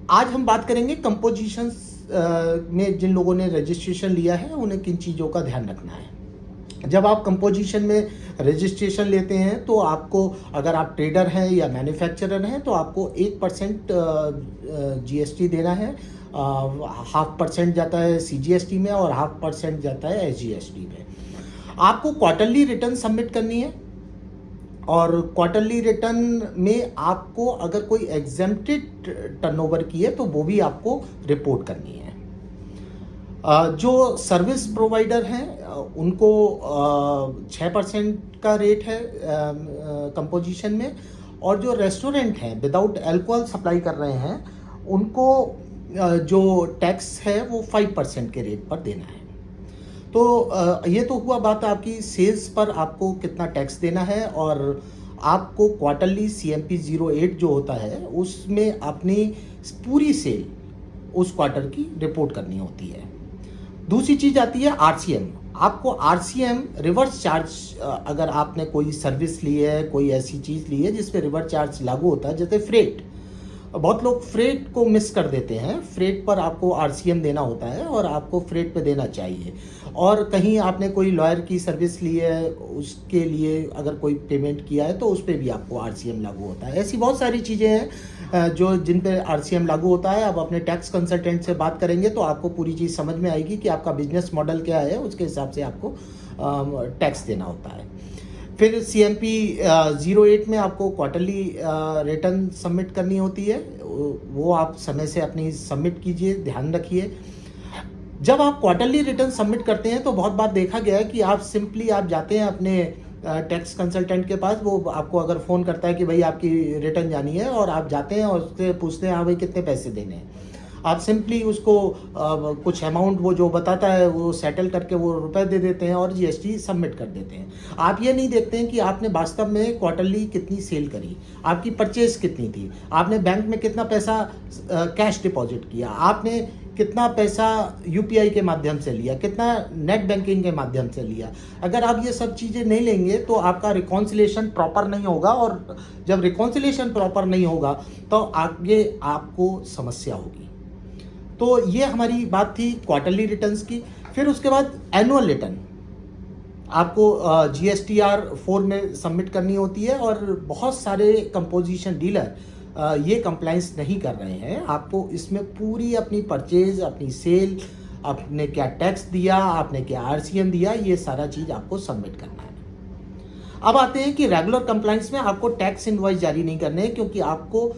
आज हम बात करेंगे कंपोजिशन में जिन लोगों ने रजिस्ट्रेशन लिया है उन्हें किन चीज़ों का ध्यान रखना है। जब आप कंपोजिशन में रजिस्ट्रेशन लेते हैं तो आपको, अगर आप ट्रेडर हैं या मैन्युफैक्चरर हैं, तो आपको 1% जीएसटी देना है। 0.5% जाता है सीजीएसटी में और 0.5% जाता है एसजीएसटी में। आपको क्वार्टरली रिटर्न सबमिट करनी है और क्वार्टरली रिटर्न में आपको अगर कोई एग्जेम्प्टेड टर्नओवर की है तो वो भी आपको रिपोर्ट करनी है। जो सर्विस प्रोवाइडर हैं उनको 6% का रेट है कंपोजिशन में, और जो रेस्टोरेंट हैं विदाउट अल्कोहल सप्लाई कर रहे हैं उनको जो टैक्स है वो 5% के रेट पर देना है। तो ये तो हुआ बात आपकी सेल्स पर आपको कितना टैक्स देना है, और आपको क्वार्टरली CMP 08 जो होता है उसमें अपनी पूरी सेल उस क्वार्टर की रिपोर्ट करनी होती है। दूसरी चीज़ आती है RCM। आपको RCM रिवर्स चार्ज, अगर आपने कोई सर्विस ली है, कोई ऐसी चीज़ ली है जिस पे रिवर्स चार्ज लागू होता है, जैसे फ्रेट। बहुत लोग फ्रेट को मिस कर देते हैं। फ्रेट पर आपको RCM देना होता है और आपको फ्रेट पे देना चाहिए। और कहीं आपने कोई लॉयर की सर्विस ली है, उसके लिए अगर कोई पेमेंट किया है तो उस पर भी आपको RCM लागू होता है। ऐसी बहुत सारी चीज़ें हैं जो जिन पे RCM लागू होता है। अब अपने टैक्स कंसल्टेंट से बात करेंगे तो आपको पूरी चीज़ समझ में आएगी कि आपका बिजनेस मॉडल क्या है, उसके हिसाब से आपको टैक्स देना होता है। फिर CMP 08 में आपको क्वार्टरली रिटर्न सबमिट करनी होती है। वो आप समय से अपनी सबमिट कीजिए, ध्यान रखिए। जब आप क्वार्टरली रिटर्न सबमिट करते हैं तो बहुत बार देखा गया है कि आप सिंपली आप जाते हैं अपने टैक्स कंसल्टेंट के पास, वो आपको अगर फ़ोन करता है कि भाई आपकी रिटर्न जानी है, और आप जाते हैं और उससे पूछते हैं हाँ भाई कितने पैसे देने हैं। आप सिंपली उसको कुछ अमाउंट वो जो बताता है वो सेटल करके वो रुपए दे देते हैं और GST सबमिट कर देते हैं। आप ये नहीं देखते हैं कि आपने वास्तव में क्वार्टरली कितनी सेल करी, आपकी परचेज कितनी थी, आपने बैंक में कितना पैसा कैश डिपॉजिट किया, आपने कितना पैसा UPI के माध्यम से लिया, कितना नेट बैंकिंग के माध्यम से लिया। अगर आप ये सब चीज़ें नहीं लेंगे तो आपका रिकॉन्सिलेशन प्रॉपर नहीं होगा, और जब रिकॉन्सिलेशन प्रॉपर नहीं होगा तो आगे आपको समस्या होगी। तो ये हमारी बात थी क्वार्टरली रिटर्न्स की। फिर उसके बाद एनुअल रिटर्न आपको GSTR 4 में सबमिट करनी होती है, और बहुत सारे कंपोजिशन डीलर ये कंप्लाइंस नहीं कर रहे हैं। आपको इसमें पूरी अपनी परचेज, अपनी सेल, आपने क्या टैक्स दिया, आपने क्या RCM दिया, ये सारा चीज़ आपको सबमिट करना है। अब आते हैं कि रेगुलर कंप्लाइंस में आपको टैक्स इनवॉइस जारी नहीं करने हैं, क्योंकि आपको